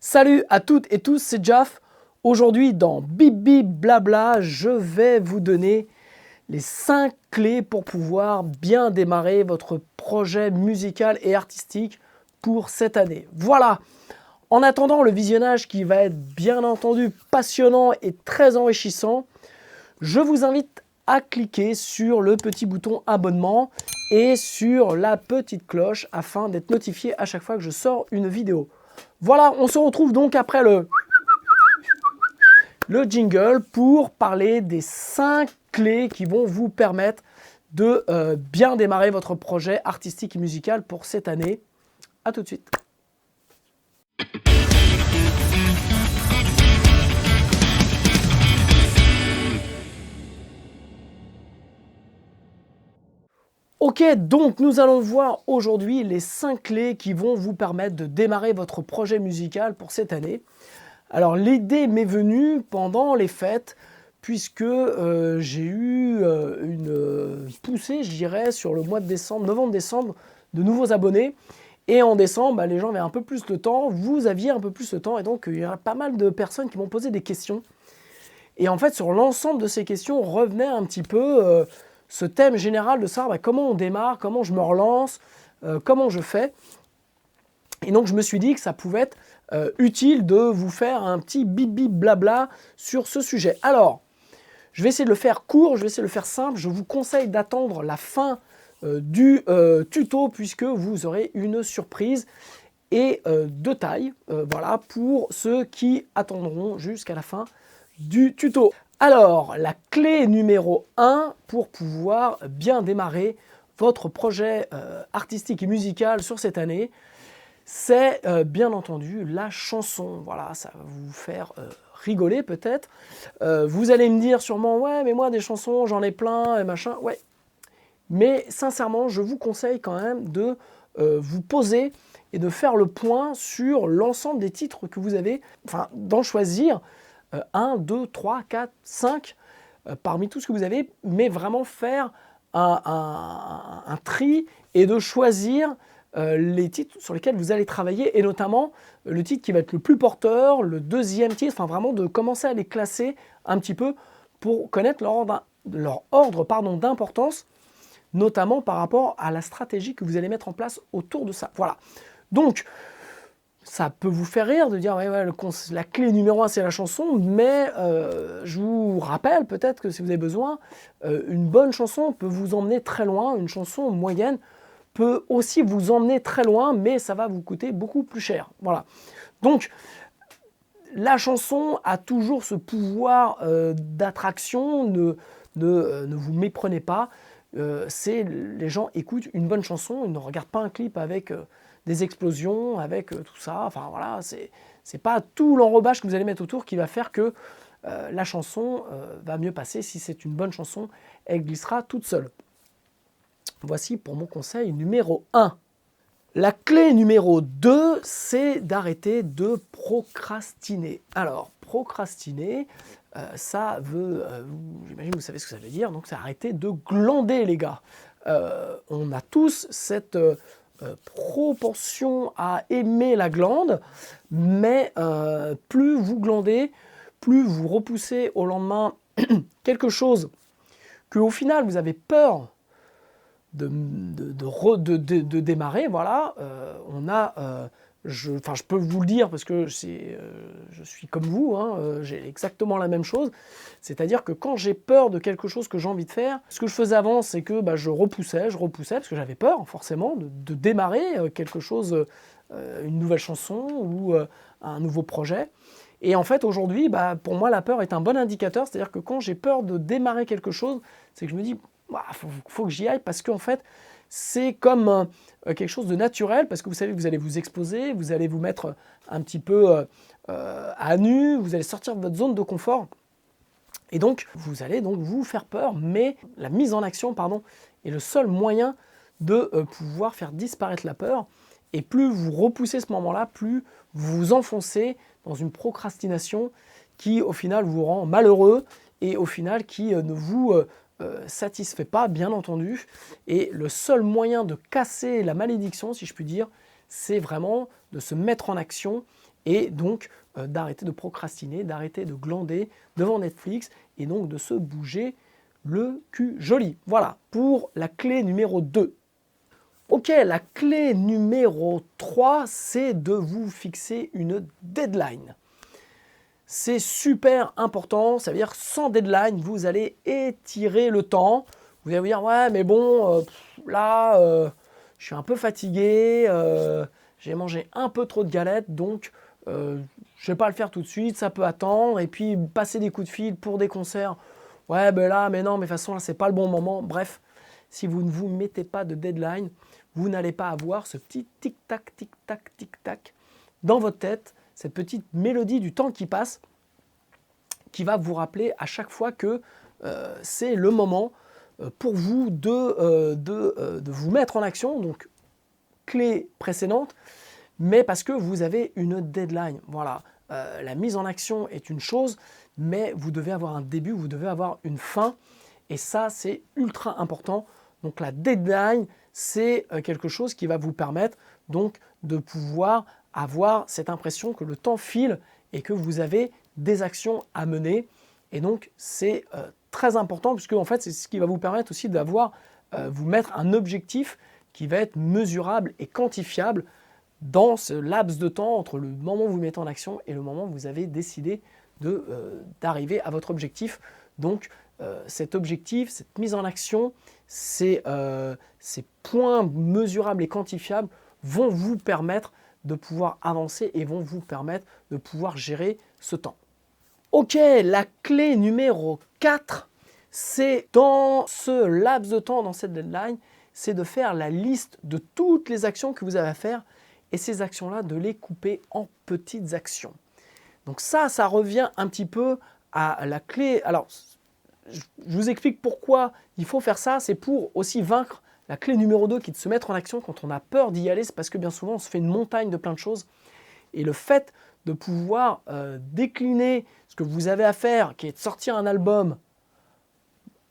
Salut à toutes et tous, c'est Jaf. Aujourd'hui, dans Bip Bip Blabla, je vais vous donner les 5 clés pour pouvoir bien démarrer votre projet musical et artistique pour cette année. Voilà. En attendant le visionnage qui va être bien entendu passionnant et très enrichissant, je vous invite à cliquer sur le petit bouton abonnement et sur la petite cloche afin d'être notifié à chaque fois que je sors une vidéo. Voilà, on se retrouve donc après le jingle pour parler des 5 clés qui vont vous permettre de bien démarrer votre projet artistique et musical pour cette année. A tout de suite. Ok, donc nous allons voir aujourd'hui les 5 clés qui vont vous permettre de démarrer votre projet musical pour cette année. Alors l'idée m'est venue pendant les fêtes, puisque j'ai eu une poussée, je dirais, sur le mois de décembre, novembre-décembre, de nouveaux abonnés. Et en décembre, les gens avaient un peu plus de temps, vous aviez un peu plus de temps, et donc il y a pas mal de personnes qui m'ont posé des questions. Et en fait, sur l'ensemble de ces questions, revenait un petit peu ce thème général de savoir comment on démarre, comment je me relance, comment je fais. Et donc je me suis dit que ça pouvait être utile de vous faire un petit bip bip blabla sur ce sujet. Alors, je vais essayer de le faire court, je vais essayer de le faire simple. Je vous conseille d'attendre la fin du tuto puisque vous aurez une surprise et de taille, voilà, pour ceux qui attendront jusqu'à la fin du tuto. Alors, la clé numéro 1 pour pouvoir bien démarrer votre projet artistique et musical sur cette année, c'est bien entendu la chanson. Voilà, ça va vous faire rigoler peut-être. Vous allez me dire sûrement, ouais, mais moi des chansons, j'en ai plein et machin. Ouais, mais sincèrement, je vous conseille quand même de vous poser et de faire le point sur l'ensemble des titres que vous avez, enfin, d'en choisir 1, 2, 3, 4, 5 parmi tout ce que vous avez, mais vraiment faire un tri et de choisir les titres sur lesquels vous allez travailler, et notamment le titre qui va être le plus porteur, le deuxième titre, enfin vraiment de commencer à les classer un petit peu pour connaître leur ordre d'importance, notamment par rapport à la stratégie que vous allez mettre en place autour de ça. Voilà. Donc, ça peut vous faire rire de dire ouais, la clé numéro 1 c'est la chanson, mais je vous rappelle peut-être que si vous avez besoin, une bonne chanson peut vous emmener très loin, une chanson moyenne peut aussi vous emmener très loin, mais ça va vous coûter beaucoup plus cher. Voilà. Donc, la chanson a toujours ce pouvoir d'attraction, ne vous méprenez pas. Les gens écoutent une bonne chanson, ils ne regardent pas un clip avec des explosions, avec tout ça. Enfin voilà, c'est pas tout l'enrobage que vous allez mettre autour qui va faire que la chanson va mieux passer. Si c'est une bonne chanson, elle glissera toute seule. Voici pour mon conseil numéro 1. La clé numéro 2, c'est d'arrêter de procrastiner. Alors, procrastiner, ça veut, j'imagine que vous savez ce que ça veut dire, donc c'est arrêter de glander, les gars. On a tous cette propension à aimer la glande, mais plus vous glandez, plus vous repoussez au lendemain quelque chose que au final vous avez peur de démarrer. Voilà, je peux vous le dire parce que je suis comme vous, hein, j'ai exactement la même chose. C'est-à-dire que quand j'ai peur de quelque chose que j'ai envie de faire, ce que je faisais avant, c'est que je repoussais, parce que j'avais peur forcément de démarrer quelque chose, une nouvelle chanson ou un nouveau projet. Et en fait, aujourd'hui, pour moi, la peur est un bon indicateur. C'est-à-dire que quand j'ai peur de démarrer quelque chose, c'est que je me dis, faut que j'y aille, parce qu'en fait, c'est comme quelque chose de naturel, parce que vous savez que vous allez vous exposer, vous allez vous mettre un petit peu à nu, vous allez sortir de votre zone de confort, et donc vous allez donc vous faire peur, mais la mise en action, est le seul moyen de pouvoir faire disparaître la peur. Et plus vous repoussez ce moment-là, plus vous vous enfoncez dans une procrastination qui, au final, vous rend malheureux et au final, qui ne vous satisfait pas, bien entendu. Et le seul moyen de casser la malédiction, si je puis dire, c'est vraiment de se mettre en action et donc d'arrêter de procrastiner, d'arrêter de glander devant Netflix et donc de se bouger le cul joli. Voilà pour la clé numéro 2. Ok, la clé numéro 3, c'est de vous fixer une deadline. C'est super important, ça veut dire sans deadline, vous allez étirer le temps. Vous allez vous dire, ouais, mais bon, je suis un peu fatigué, j'ai mangé un peu trop de galettes, donc je ne vais pas le faire tout de suite, ça peut attendre. Et puis passer des coups de fil pour des concerts, ouais, ben là, mais non, mais de toute façon, là, c'est pas le bon moment. Bref, si vous ne vous mettez pas de deadline, vous n'allez pas avoir ce petit tic-tac, tic-tac, tic-tac dans votre tête, cette petite mélodie du temps qui passe, qui va vous rappeler à chaque fois que c'est le moment pour vous de vous mettre en action. Donc, clé précédente, mais parce que vous avez une deadline. Voilà, la mise en action est une chose, mais vous devez avoir un début, vous devez avoir une fin, et ça, c'est ultra important. Donc, la deadline, c'est quelque chose qui va vous permettre donc de pouvoir avoir cette impression que le temps file et que vous avez des actions à mener. Et donc, c'est très important puisque en fait, c'est ce qui va vous permettre aussi d'avoir, vous mettre un objectif qui va être mesurable et quantifiable dans ce laps de temps entre le moment où vous mettez en action et le moment où vous avez décidé d'arriver à votre objectif. Donc, cet objectif, cette mise en action, ces points mesurables et quantifiables vont vous permettre de pouvoir avancer et vont vous permettre de pouvoir gérer ce temps. Ok, la clé numéro 4, c'est dans ce laps de temps, dans cette deadline, c'est de faire la liste de toutes les actions que vous avez à faire et ces actions-là, de les couper en petites actions. Donc ça revient un petit peu à la clé. Alors, je vous explique pourquoi il faut faire ça. C'est pour aussi vaincre la clé numéro 2 qui est de se mettre en action quand on a peur d'y aller. C'est parce que bien souvent, on se fait une montagne de plein de choses. Et le fait de pouvoir décliner ce que vous avez à faire, qui est de sortir un album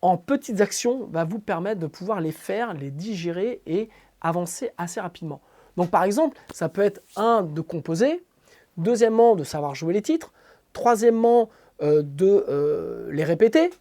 en petites actions, va vous permettre de pouvoir les faire, les digérer et avancer assez rapidement. Donc par exemple, ça peut être de composer, deuxièmement, de savoir jouer les titres, troisièmement, de les répéter,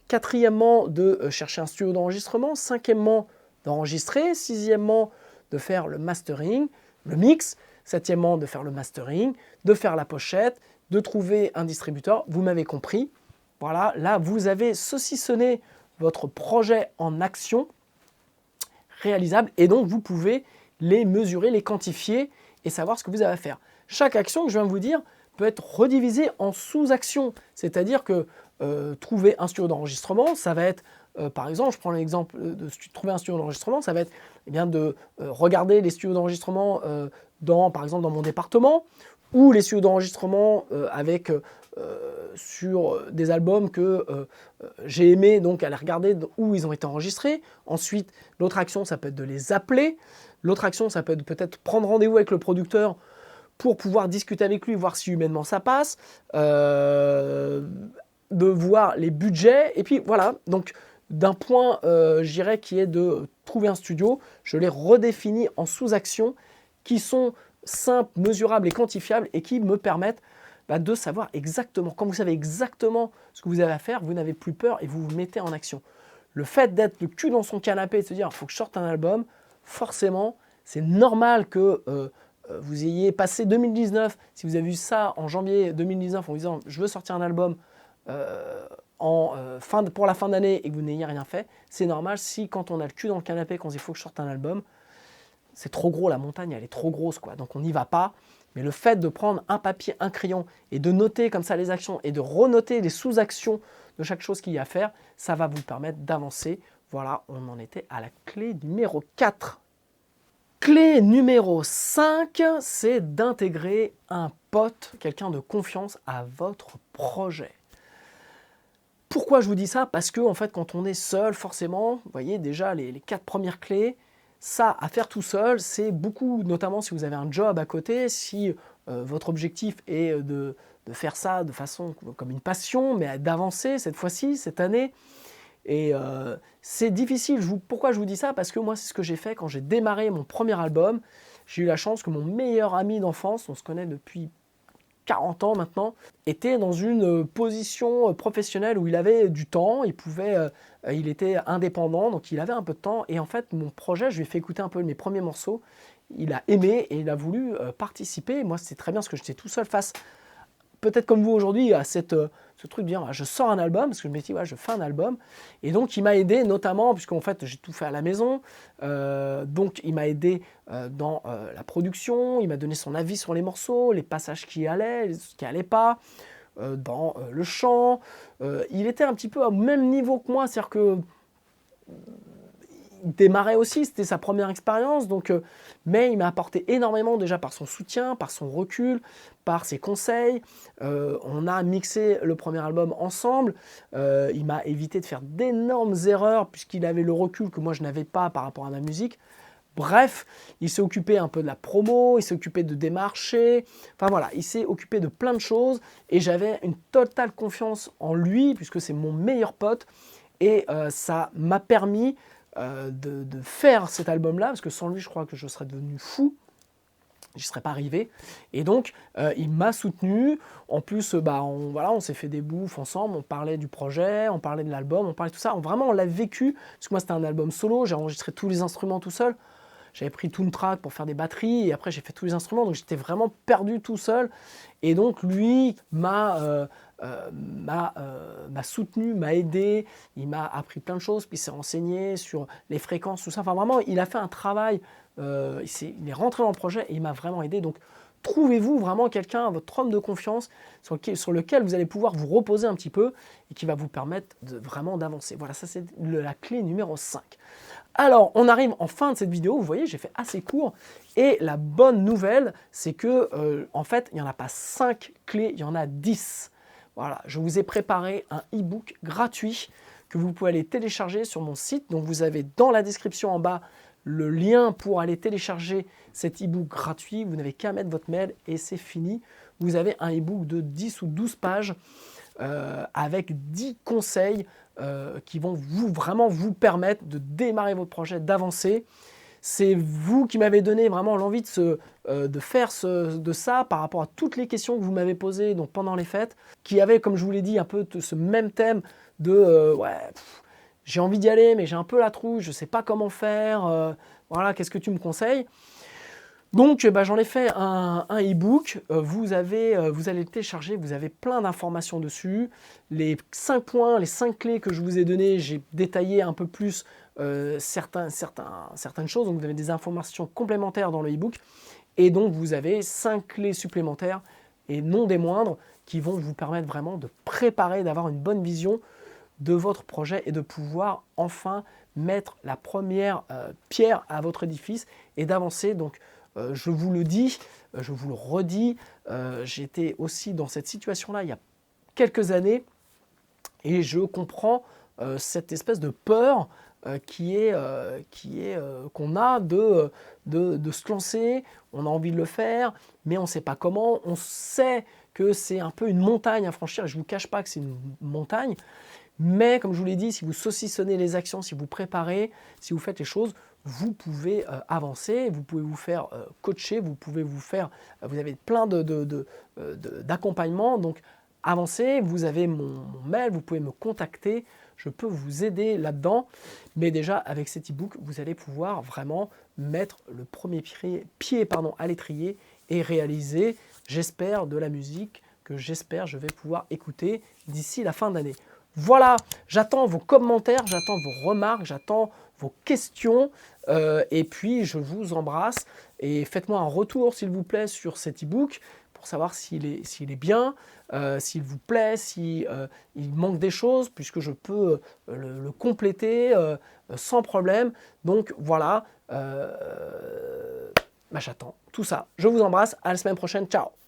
quatrièmement, de chercher un studio d'enregistrement, cinquièmement, d'enregistrer, sixièmement, de faire le mastering, le mix, septièmement, de faire le mastering, de faire la pochette, de trouver un distributeur, vous m'avez compris. Voilà, là, vous avez saucissonné votre projet en action réalisable et donc vous pouvez les mesurer, les quantifier et savoir ce que vous avez à faire. Chaque action que je viens de vous dire peut être redivisée en sous-actions, c'est-à-dire que trouver un studio d'enregistrement, ça va être, par exemple, je prends l'exemple de trouver un studio d'enregistrement, ça va être de regarder les studios d'enregistrement par exemple dans mon département, ou les studios d'enregistrement sur des albums que j'ai aimé, donc aller regarder où ils ont été enregistrés. Ensuite, l'autre action, ça peut être de les appeler. L'autre action, ça peut être peut-être prendre rendez-vous avec le producteur pour pouvoir discuter avec lui, voir si humainement ça passe, de voir les budgets. Et puis voilà, donc d'un point, je dirais, qui est de trouver un studio, je les redéfinis en sous-actions qui sont simples, mesurables et quantifiables et qui me permettent de savoir exactement. Quand vous savez exactement ce que vous avez à faire, vous n'avez plus peur et vous vous mettez en action. Le fait d'être le cul dans son canapé et de se dire « il faut que je sorte un album », forcément, c'est normal que vous ayez passé 2019, si vous avez vu ça en janvier 2019 en vous disant « je veux sortir un album pour la fin d'année » et que vous n'ayez rien fait, c'est normal si quand on a le cul dans le canapé, quand il faut que je sorte un album, c'est trop gros, la montagne elle est trop grosse, quoi. Donc on n'y va pas. Mais le fait de prendre un papier, un crayon et de noter comme ça les actions et de renoter les sous-actions de chaque chose qu'il y a à faire, ça va vous permettre d'avancer. Voilà, on en était à la clé numéro 4. Clé numéro 5, c'est d'intégrer un pote, quelqu'un de confiance à votre projet. Pourquoi je vous dis ça? Parce que en fait, quand on est seul, forcément, vous voyez déjà les 4 premières clés, ça, à faire tout seul, c'est beaucoup, notamment si vous avez un job à côté, si votre objectif est de faire ça de façon comme une passion, mais d'avancer cette fois-ci, cette année. Et c'est difficile. Pourquoi je vous dis ça? Parce que moi, c'est ce que j'ai fait quand j'ai démarré mon premier album. J'ai eu la chance que mon meilleur ami d'enfance, on se connaît depuis 40 ans maintenant, était dans une position professionnelle où il avait du temps, il était indépendant, donc il avait un peu de temps. Et en fait, mon projet, je lui ai fait écouter un peu mes premiers morceaux. Il a aimé et il a voulu participer. Moi, c'est très bien parce que j'étais tout seul face, peut-être comme vous aujourd'hui, à ce truc de dire je sors un album, parce que je me dis ouais, je fais un album. Et donc il m'a aidé notamment, puisqu'en fait j'ai tout fait à la maison, donc il m'a aidé dans la production, il m'a donné son avis sur les morceaux, les passages qui allaient, ce qui allait pas, dans le chant. Il était un petit peu au même niveau que moi, c'est-à-dire que il démarrait aussi, c'était sa première expérience, donc, mais il m'a apporté énormément déjà par son soutien, par son recul, par ses conseils. On a mixé le premier album ensemble, il m'a évité de faire d'énormes erreurs puisqu'il avait le recul que moi je n'avais pas par rapport à ma musique. Bref, il s'est occupé un peu de la promo, il s'est occupé de démarcher, enfin voilà, il s'est occupé de plein de choses et j'avais une totale confiance en lui puisque c'est mon meilleur pote et ça m'a permis de faire cet album-là, parce que sans lui, je crois que je serais devenu fou, j'y serais pas arrivé. Et donc, il m'a soutenu. En plus, on s'est fait des bouffes ensemble, on parlait du projet, on parlait de l'album, on parlait de tout ça. Vraiment, on l'a vécu, parce que moi, c'était un album solo, j'ai enregistré tous les instruments tout seul. J'avais pris Toontrack pour faire des batteries, et après, j'ai fait tous les instruments, donc j'étais vraiment perdu tout seul. Et donc, lui m'a soutenu, m'a aidé, il m'a appris plein de choses, puis il s'est renseigné sur les fréquences, tout ça. Enfin, vraiment, il a fait un travail, il est rentré dans le projet et il m'a vraiment aidé. Donc, trouvez-vous vraiment quelqu'un, votre homme de confiance, sur lequel vous allez pouvoir vous reposer un petit peu et qui va vous permettre vraiment d'avancer. Voilà, ça c'est la clé numéro 5. Alors, on arrive en fin de cette vidéo, vous voyez, j'ai fait assez court. Et la bonne nouvelle, c'est que, en fait, il n'y en a pas 5 clés, il y en a 10. Voilà, je vous ai préparé un e-book gratuit que vous pouvez aller télécharger sur mon site. Donc, vous avez dans la description en bas le lien pour aller télécharger cet e-book gratuit. Vous n'avez qu'à mettre votre mail et c'est fini. Vous avez un e-book de 10 ou 12 pages avec 10 conseils qui vont vraiment vous permettre de démarrer votre projet, d'avancer. C'est vous qui m'avez donné vraiment l'envie de faire de ça par rapport à toutes les questions que vous m'avez posées donc pendant les fêtes, qui avaient, comme je vous l'ai dit, un peu ce même thème de j'ai envie d'y aller, mais j'ai un peu la trouille, je ne sais pas comment faire, voilà, qu'est-ce que tu me conseilles? Donc, j'en ai fait un e-book, vous allez le télécharger, vous avez plein d'informations dessus. Les 5 points, les 5 clés que je vous ai données, j'ai détaillé un peu plus certaines choses, donc vous avez des informations complémentaires dans le e-book. Et donc, vous avez 5 clés supplémentaires, et non des moindres, qui vont vous permettre vraiment de préparer, d'avoir une bonne vision de votre projet et de pouvoir enfin mettre la première pierre à votre édifice et d'avancer. Donc, je vous le dis, je vous le redis, j'étais aussi dans cette situation-là il y a quelques années et je comprends cette espèce de peur qu'on a de se lancer, on a envie de le faire, mais on ne sait pas comment, on sait que c'est un peu une montagne à franchir, et je ne vous cache pas que c'est une montagne, mais comme je vous l'ai dit, si vous saucissonnez les actions, si vous préparez, si vous faites les choses, vous pouvez avancer, vous pouvez vous faire coacher, vous avez plein d'accompagnement, donc avancez, vous avez mon mail, vous pouvez me contacter, je peux vous aider là-dedans, mais déjà avec cet e-book, vous allez pouvoir vraiment mettre le premier pied à l'étrier et réaliser, j'espère, de la musique que je vais pouvoir écouter d'ici la fin d'année. Voilà, j'attends vos commentaires, j'attends vos remarques, j'attends vos questions et puis je vous embrasse et faites-moi un retour s'il vous plaît sur cet e-book pour savoir s'il est bien, s'il vous plaît, s'il manque des choses puisque je peux le compléter sans problème. Donc voilà, j'attends tout ça. Je vous embrasse, à la semaine prochaine, ciao!